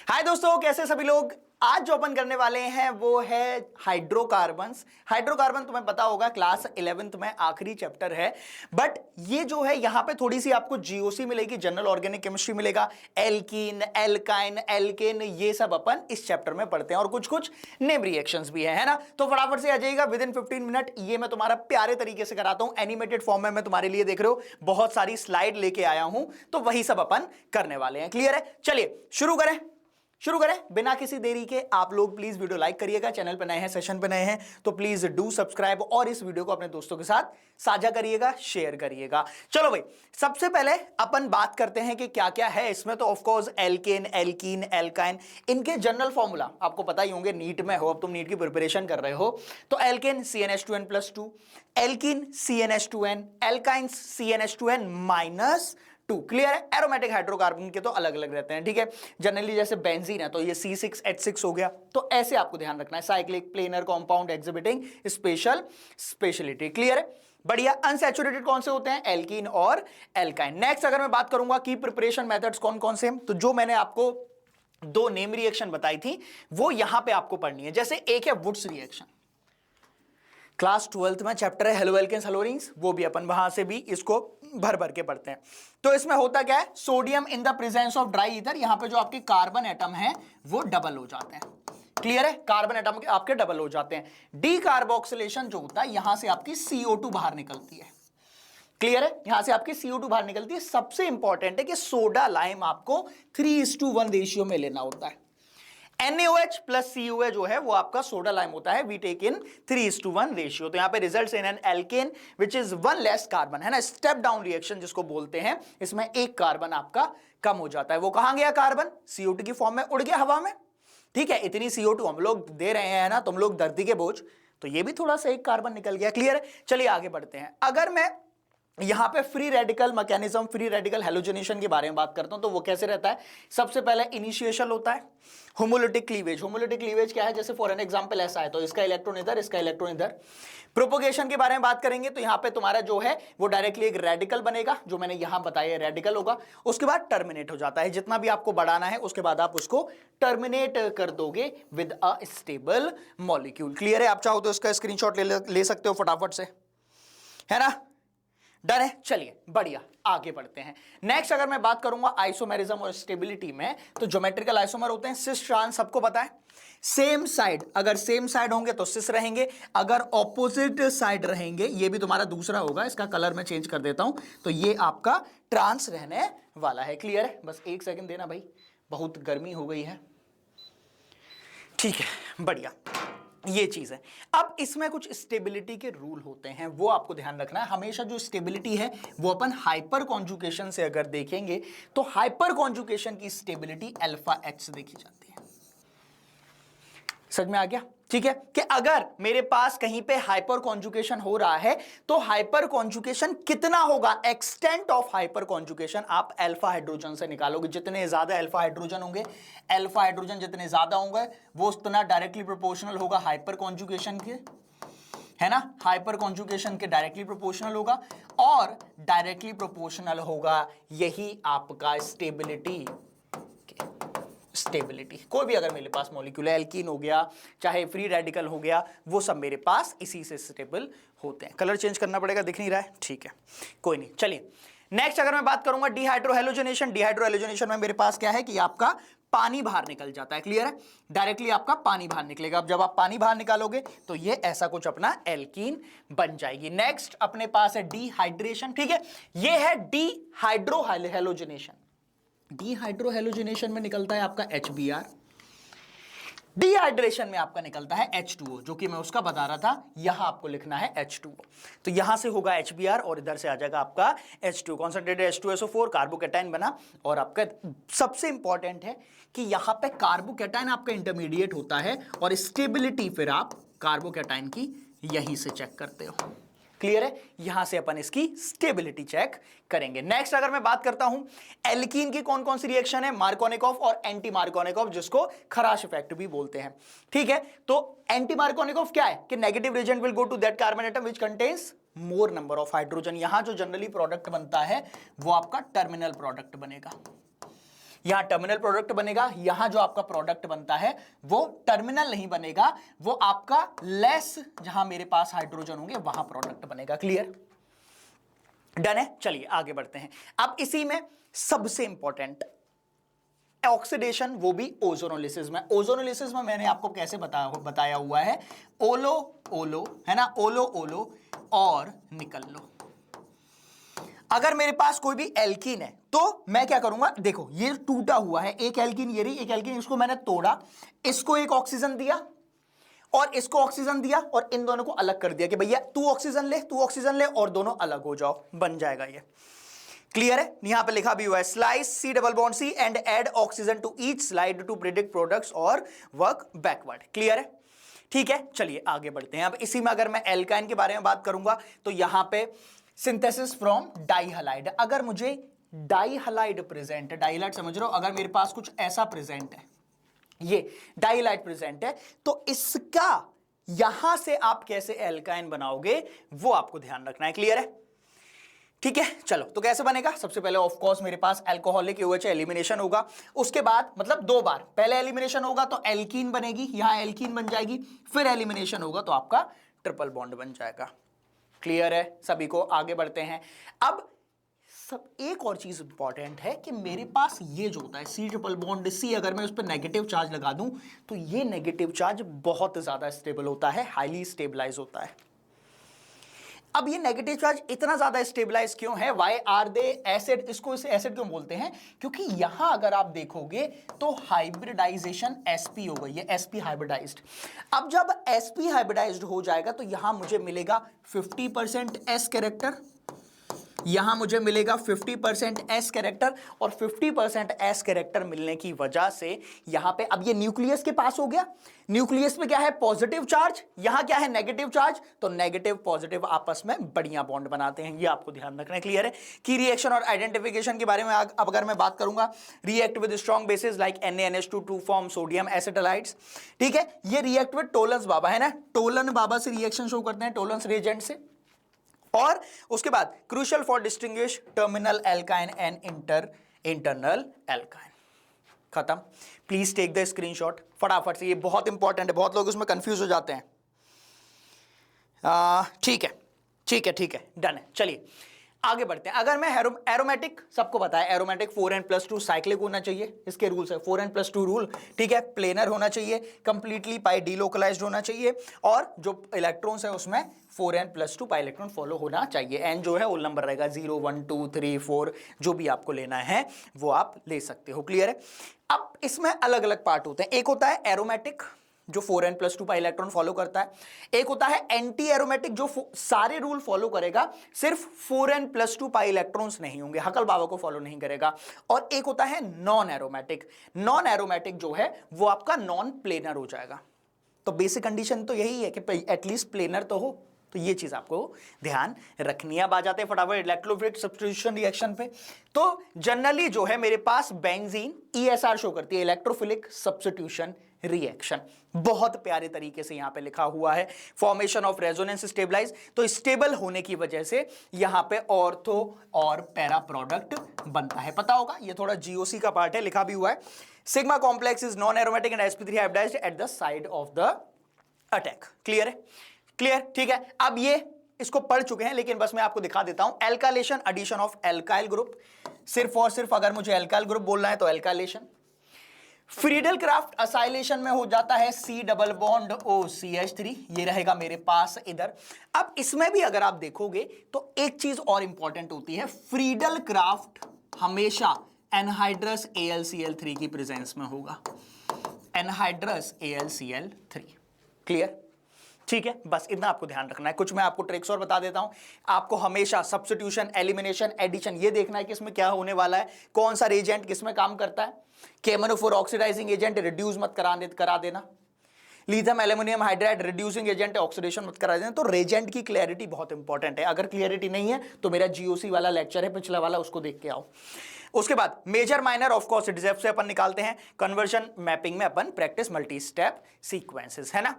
हाय दोस्तों, कैसे सभी लोग। आज जो अपन करने वाले हैं वो है हाइड्रोकार्बन्स। हाइड्रोकार्बन तुम्हें पता होगा क्लास 11th में आखिरी चैप्टर है। बट ये जो है यहां पे थोड़ी सी आपको जीओसी मिलेगी, जनरल ऑर्गेनिक केमिस्ट्री मिलेगा। एल्कीन, एल्काइन, एल्केन, ये सब अपन इस चैप्टर में पढ़ते हैं और कुछ कुछ नेम रिएक्शंस भी है ना। तो फटाफट से आ जाइएगा विद इन 15 मिनट। ये मैं तुम्हारा प्यारे तरीके से कराता हूं, एनिमेटेड फॉर्म में मैं तुम्हारे लिए देख रहे हो बहुत सारी स्लाइड लेके आया हूं, तो वही सब अपन करने वाले हैं। क्लियर है? चलिए शुरू करें बिना किसी देरी के। आप लोग प्लीज वीडियो लाइक करिएगा, चैनल पे नए हैं, सेशन पे नए हैं तो प्लीज डू सब्सक्राइब और इस वीडियो को अपने दोस्तों के साथ साझा करिएगा, शेयर करिएगा। चलो भाई, सबसे पहले अपन बात करते हैं कि क्या क्या है इसमें। तो of course alkane, alkene, alkyne, इनके जनरल फॉर्मूला आपको पता ही होंगे, नीट में हो, अब तुम नीट की प्रिपरेशन कर रहे हो तो alkane CnH2n+2, alkene CnH2n, alkyne CnH2n-2। Clear है? एरोमेटिक हाइड्रोकार्बन के तो अलग अलग रहते हैं, ठीक है। जनरली जैसे बेंजीन है तो ये C6H6 हो गया, तो ऐसे आपको ध्यान रखना है। Cyclic, planar compound exhibiting speciality. Clear है? बढ़िया। अनसैचुरेटेड कौन से होते हैं? एल्कीन और एल्काइन। नेक्स्ट अगर मैं बात करूंगा की प्रिपरेशन मेथड्स कौन कौन से, तो जो मैंने आपको दो नेम रिएक्शन बताई थी वो यहां पे आपको पढ़नी है। जैसे एक है वुड्स रिएक्शन, क्लास 12th में चैप्टर है हेलो एल्केन्स हेलो रिंग्स, वो भी अपन वहां से भी इसको भर भर के पढ़ते हैं। तो इसमें होता क्या है, sodium in the presence of dry ether, यहां पे जो आपके कार्बन एटम है वो डबल हो जाते हैं। क्लियर है? कार्बन एटम आपके डबल हो जाते हैं। डी कार्बोक्सिलेशन जो होता है, यहां से आपकी CO2 बाहर निकलती है। क्लियर है? यहां से आपकी CO2 बाहर निकलती है। सबसे इंपॉर्टेंट है कि सोडा लाइम आपको 3:1 रेशियो में लेना होता है। NaOH प्लस CuA जो है वो आपका सोडा लाइम होता है, वी टेक इन 3:1 रेशियो। तो यहां पे results in an alkane which is one less carbon, है ना, स्टेप डाउन रिएक्शन जिसको बोलते हैं। इसमें एक कार्बन आपका कम हो जाता है। वो कहां गया कार्बन? CO2 की फॉर्म में उड़ गया हवा में। ठीक है, इतनी CO2 हम लोग दे रहे हैं ना, तुम लोग धरती के बोझ, तो ये भी थोड़ा सा एक कार्बन निकल गया। क्लियर है? चलिए आगे बढ़ते हैं। अगर मैं यहां पे free radical mechanism, free radical halogenation के बारे में बात करता हूं तो वो कैसे रहता है। सबसे पहले इनिशिएशन होता है होमोलिटिक क्लीवेज। होमोलिटिक क्लीवेज क्या है? जैसे फॉर एन एग्जांपल ऐसा है तो इसका इलेक्ट्रॉन इधर, इसका इलेक्ट्रॉन इधर। प्रोपोगेशन के बारे में बात करेंगे तो यहां पे तुम्हारा जो है वो डायरेक्टली एक रेडिकल बनेगा, जो मैंने यहां बताया रेडिकल होगा। उसके बाद टर्मिनेट हो जाता है, जितना भी आपको बढ़ाना है उसके बाद आप उसको टर्मिनेट कर दोगे with a stable molecule. Clear है? आप चाहो तो इसका स्क्रीनशॉट ले सकते हो फटाफट से, है ना। डन है? चलिए बढ़िया, आगे बढ़ते हैं। नेक्स्ट अगर मैं बात करूंगा आइसोमेरिज्म और स्टेबिलिटी में, तो ज्योमेट्रिकल आइसोमर होते हैं सिस ट्रांस, सबको पता है। सेम साइड, अगर सेम साइड होंगे तो सिस रहेंगे, अगर ऑपोजिट साइड रहेंगे, ये भी तुम्हारा दूसरा होगा, इसका कलर मैं चेंज कर देता हूं, तो ये आपका ट्रांस रहने वाला है। क्लियर है? बस एक सेकंड देना भाई, बहुत गर्मी हो गई है। ठीक है, बढ़िया, ये चीज है। अब इसमें कुछ स्टेबिलिटी के रूल होते हैं, वो आपको ध्यान रखना है। हमेशा जो स्टेबिलिटी है वो अपन हाइपर कॉन्जुगेशन से अगर देखेंगे तो हाइपर कॉन्जुगेशन की स्टेबिलिटी अल्फा H से देखी जाती है। समझ में आ गया? ठीक है, कि अगर मेरे पास कहीं पे हाइपर कॉन्जुगेशन हो रहा है तो हाइपर कॉन्जुगेशन कितना होगा, एक्सटेंट ऑफ हाइपर कॉन्जुगेशन आप अल्फा हाइड्रोजन से निकालोगे। जितने ज्यादा अल्फा हाइड्रोजन होंगे, अल्फा हाइड्रोजन जितने ज्यादा होंगे वो उतना डायरेक्टली प्रोपोर्शनल होगा हाइपर कॉन्जुगेशन के, है ना। हाइपर कॉन्जुगेशन के डायरेक्टली प्रोपोर्शनल होगा और डायरेक्टली प्रोपोर्शनल होगा यही आपका स्टेबिलिटी। कोई भी अगर मेरे पास मॉलिक्यूल है, एल्कीन हो गया चाहे फ्री रेडिकल हो गया, वो सब मेरे पास इसी से स्टेबल होते हैं। कलर चेंज करना पड़ेगा, दिख नहीं रहा है, ठीक है, कोई नहीं। चलिए नेक्स्ट अगर मैं बात करूंगा डिहाइड्रोहेलोजनेशन। डिहाइड्रोहेलोजनेशन में मेरे पास क्या है कि आपका पानी बाहर निकल जाता है। क्लियर है? डायरेक्टली आपका पानी बाहर निकलेगा। अब जब आप पानी बाहर निकालोगे तो ये ऐसा कुछ अपना एल्कीन बन जाएगी। नेक्स्ट अपने पास है डिहाइड्रेशन। ठीक है, ये है डिहाइड्रोहेलोजनेशन। डिहाइड्रोहेलोजनेशन में निकलता है आपका HBr, डिहाइड्रेशन में आपका निकलता है H2O, जो कि मैं उसका बता रहा था, यहां आपको लिखना है H2O। तो यहां से होगा HBr और इधर से आ जाएगा आपका H2O, कॉन्सेंट्रेटेड H2SO4, कार्बोकैटायन बना। और आपका सबसे इंपॉर्टेंट है कि यहां पे कार्बोकैटायन आपका इंटरमीडिएट होता है और स्टेबिलिटी फिर आप कार्बोकैटायन की यहीं से चेक करते हो। क्लियर है? यहां से अपन इसकी स्टेबिलिटी चेक करेंगे। नेक्स्ट अगर मैं बात करता हूं एल्कीन की कौन कौन सी रिएक्शन है, मार्कोनिकॉफ और एंटी मार्कोनिकॉफ, जिसको खराश इफेक्ट भी बोलते हैं। ठीक है, तो एंटी मार्कोनिकॉफ क्या है कि negative reagent will go to that carbon atom which contains more number of hydrogen. यहां जो जनरली प्रोडक्ट बनता है वो आपका टर्मिनल प्रोडक्ट बनेगा। यहां टर्मिनल प्रोडक्ट बनेगा, यहां जो आपका प्रोडक्ट बनता है वो टर्मिनल नहीं बनेगा, वो आपका लेस जहां मेरे पास हाइड्रोजन होंगे वहां प्रोडक्ट बनेगा। क्लियर, डन है। चलिए आगे बढ़ते हैं। अब इसी में सबसे इंपॉर्टेंट ऑक्सीडेशन, वो भी ओजोनोलिसिस में। ओजोनोलिसिस में मैंने आपको कैसे बताया हुआ है, ओलो ओलो है ना, ओलो ओलो और निकल लो। अगर मेरे पास कोई भी एल्कीन है तो मैं क्या करूंगा, देखो ये टूटा हुआ है, एक एल्कीन ये रही, एक एल्कीन, इसको मैंने तोड़ा, इसको एक ऑक्सीजन दिया और इसको ऑक्सीजन दिया और इन दोनों को अलग कर दिया कि भैया तू ऑक्सीजन ले, तू ऑक्सीजन ले और दोनों अलग हो जाओ, बन जाएगा ये। क्लियर है, यहां पे लिखा भी हुआ है slice C double bond C and add oxygen to each slide to predict products और वर्क बैकवर्ड। क्लियर है, ठीक है। चलिए आगे बढ़ते हैं। अब इसी में अगर मैं एल्काइन के बारे में बात करूंगा तो यहां पे सिंथेसिस फ्रॉम डाइहलाइड। अगर मुझे डाइहलाइड प्रेजेंट है, डाइहलाइड समझ रहे हो, अगर मेरे पास कुछ ऐसा प्रेजेंट है, ये डाइहलाइड प्रेजेंट है, तो इसका यहां से आप कैसे एल्काइन बनाओगे वो आपको ध्यान रखना है। क्लियर है, ठीक है। चलो तो कैसे बनेगा, सबसे पहले ऑफ कोर्स मेरे पास अल्कोहलिक OH एलिमिनेशन होगा, उसके बाद मतलब दो बार, पहले एलिमिनेशन होगा तो एल्कीन बनेगी, यहां एल्कीन बन जाएगी, फिर एलिमिनेशन होगा तो आपका ट्रिपल बॉन्ड बन जाएगा। क्लियर है सभी को, आगे बढ़ते हैं। अब सब एक और चीज इंपॉर्टेंट है कि मेरे पास ये जो होता है C ट्रिपल बॉन्ड C, अगर मैं उस पर नेगेटिव चार्ज लगा दूं तो ये नेगेटिव चार्ज बहुत ज्यादा स्टेबल होता है, हाईली स्टेबलाइज होता है। अब ये नेगेटिव चार्ज इतना ज्यादा स्टेबलाइज क्यों है, वाई आर दे एसिड, इसको इसे एसिड क्यों बोलते हैं, क्योंकि यहां अगर आप देखोगे तो हाइब्रिडाइजेशन sp हो गई है, sp हाइब्रिडाइज्ड। अब जब sp हाइब्रिडाइज्ड हो जाएगा तो यहां मुझे मिलेगा 50% s कैरेक्टर, यहां मुझे मिलेगा 50% s कैरेक्टर, और 50% s कैरेक्टर मिलने की वजह से यहां पे अब ये न्यूक्लियस के पास हो गया, न्यूक्लियस में क्या है पॉजिटिव चार्ज, यहां क्या है नेगेटिव चार्ज, तो नेगेटिव पॉजिटिव आपस में बढ़िया बॉन्ड बनाते हैं, ये आपको ध्यान रखना है। क्लियर है, की रिएक्शन और आइडेंटिफिकेशन के बारे में अब अगर मैं बात करूंगा, react with strong bases like NaNH2 to form sodium acetylides. ठीक है, ये रिएक्ट विद टोलेंस बाबा है ना, टोलन बाबा से रिएक्शन शो करते हैं, टोलेंस रिएजेंट से। और उसके बाद crucial for distinguish terminal alkyne and internal alkyne. खत्म। प्लीज टेक द स्क्रीनशॉट फटाफट से, ये बहुत इंपॉर्टेंट है, बहुत लोग उसमें कंफ्यूज हो जाते हैं। ठीक है ठीक है ठीक है, डन है। चलिए आगे बढ़ते हैं। अगर मैं एरोमेटिक, सबको पता है एरोमेटिक 4n+2 साइक्लिक होना चाहिए, इसके रूल्स है 4n+2 रूल। ठीक है, प्लेनर होना चाहिए, कंप्लीटली पाई डीलोकलाइज्ड होना चाहिए, और जो इलेक्ट्रॉन्स है उसमें 4n+2 पाई इलेक्ट्रॉन फॉलो होना चाहिए। एन जो है वो नंबर रहेगा 0 1 2 3 4, जो भी आपको लेना है वो आप ले सकते हो। क्लियर है। अब इसमें अलग अलग पार्ट होते हैं, एक होता है एरोमेटिक जो 4n+2 पाई इलेक्ट्रॉन फॉलो करता है, एक होता है एंटी एरोमेटिक जो सारे रूल फॉलो करेगा, सिर्फ 4n+2 पाई इलेक्ट्रॉन्स नहीं होंगे, हकल बाबा को फॉलो नहीं करेगा, और एक होता है नॉन एरोमेटिक। नॉन एरोमेटिक जो है वो आपका नॉन प्लेनर हो जाएगा। तो बेसिक कंडीशन तो यही है कि एटलीस्ट प्लेनर तो हो, तो ये चीज आपको ध्यान रखनी है। अब आ जाते हैं फटाफट इलेक्ट्रोफिलिक सब्स्टिट्यूशन रिएक्शन पे। तो जनरली जो है मेरे पास बेंजीन ESR शो करती है, इलेक्ट्रोफिलिक सब्स्टिट्यूशन रिएक्शन, बहुत प्यारे तरीके से यहां पे लिखा हुआ है। फॉर्मेशन ऑफ रेजोनेंस स्टेबलाइज, तो स्टेबल होने की वजह से यहां पे ऑर्थो और पैरा प्रोडक्ट बनता है, पता होगा, ये थोड़ा GOC का पार्ट है, लिखा भी हुआ है। Sigma complex is non aromatic and sp3 hybridised at the side of the attack. Clear है, क्लियर, ठीक है। अब ये इसको पढ़ चुके हैं, लेकिन बस मैं आपको दिखा देता हूं। Alkylation, addition of alkyl group, सिर्फ और सिर्फ अगर मुझे एल्काइल ग्रुप बोलना है तो एल्काइलेशन। फ्रीडल क्राफ्ट असाइलेशन में हो जाता है C डबल बॉन्ड OCH3, ये रहेगा मेरे पास इधर। अब इसमें भी अगर आप देखोगे तो एक चीज और इंपॉर्टेंट होती है, फ्रीडल क्राफ्ट हमेशा एनहाइड्रस AlCl3 की प्रेजेंस में होगा, एनहाइड्रस AlCl3। क्लियर, ठीक है, बस इतना आपको ध्यान रखना है। कुछ मैं आपको ट्रिक्स और बता देता हूं। आपको हमेशा सब्स्टिट्यूशन, एलिमिनेशन, एडिशन ये देखना है कि इसमें क्या होने वाला है, कौन सा रिएजेंट किसमें काम करता है। KMnO4 ऑक्सीडाइजिंग एजेंट, रिड्यूस मत करा देना। Lithium aluminium hydride reducing agent है, ऑक्सीडेशन मत करा देना। तो रेजेंट की क्लैरिटी बहुत इंपॉर्टेंट है, अगर क्लियरिटी नहीं है तो मेरा GOC वाला लेक्चर है पिछला वाला, उसको देख के आओ। उसके बाद मेजर माइनर ऑफ कोर्स डिजेफ से अपन निकालते हैं, कन्वर्जन मैपिंग में अपन प्रैक्टिस मल्टी स्टेप सीक्वेंसेस, है ना।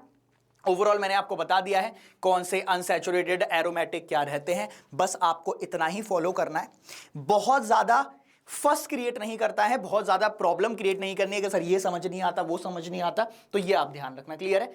ओवरऑल मैंने आपको बता दिया है कौन से अनसैचुरेटेड एरोमेटिक क्या रहते हैं, बस आपको इतना ही फॉलो करना है। बहुत ज्यादा फर्स्ट क्रिएट नहीं करता है, बहुत ज्यादा प्रॉब्लम क्रिएट नहीं करनी है कि सर ये समझ नहीं आता, वो समझ नहीं आता, तो ये आप ध्यान रखना। क्लियर है?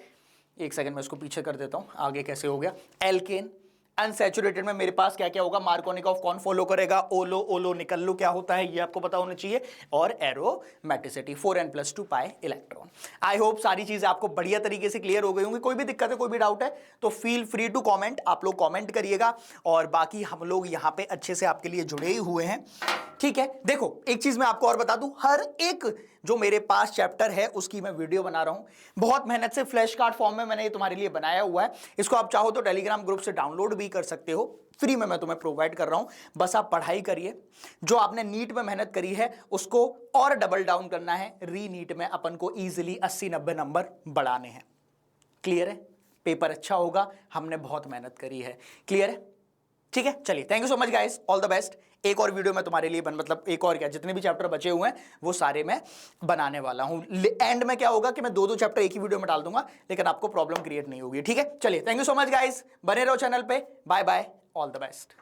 एक सेकंड में इसको पीछे कर देता हूं, आगे कैसे हो गया। एल्केन अनसैचुरेटेड में मेरे पास क्या क्या होगा, मार्कोनिकॉफ कौन फॉलो करेगा, ओलो ओलो निकल लो क्या होता है ये आपको पता होना चाहिए, और aromaticity 4n+2 pi electron. I hope सारी चीजें आपको बढ़िया तरीके से क्लियर हो गई होंगी। कोई भी दिक्कत है, कोई भी डाउट है तो फील फ्री टू कमेंट, आप लोग कमेंट करिएगा। और बाकी हम लोग यहां पे अच्छे से आपके लिए जुड़े ही हुए हैं, ठीक है। देखो एक चीज मैं आपको और बता दूं, हर एक जो मेरे पास चैप्टर है उसकी मैं वीडियो बना रहा हूं, बहुत मेहनत से फ्लैश कार्ड फॉर्म में मैंने ये तुम्हारे लिए बनाया हुआ है। इसको आप चाहो तो टेलीग्राम ग्रुप से डाउनलोड भी कर सकते हो, फ्री में मैं तुम्हें प्रोवाइड कर रहा हूं। बस आप पढ़ाई करिए, जो आपने नीट में मेहनत करी है उसको और डबल डाउन करना है, री नीट में अपन को इजीली 80-90 नंबर बढ़ाने हैं। क्लियर है? पेपर अच्छा होगा, हमने बहुत मेहनत करी है। क्लियर है? ठीक है, चलिए thank you so much guys, all the best. एक और वीडियो मैं तुम्हारे लिए मतलब एक और क्या, जितने भी चैप्टर बचे हुए हैं वो सारे मैं बनाने वाला हूं। एंड में क्या होगा कि मैं 2-2 चैप्टर एक ही वीडियो में डाल दूंगा, लेकिन आपको प्रॉब्लम क्रिएट नहीं होगी। ठीक है, चलिए thank you so much guys, बने रहो चैनल पे। Bye bye, all the best.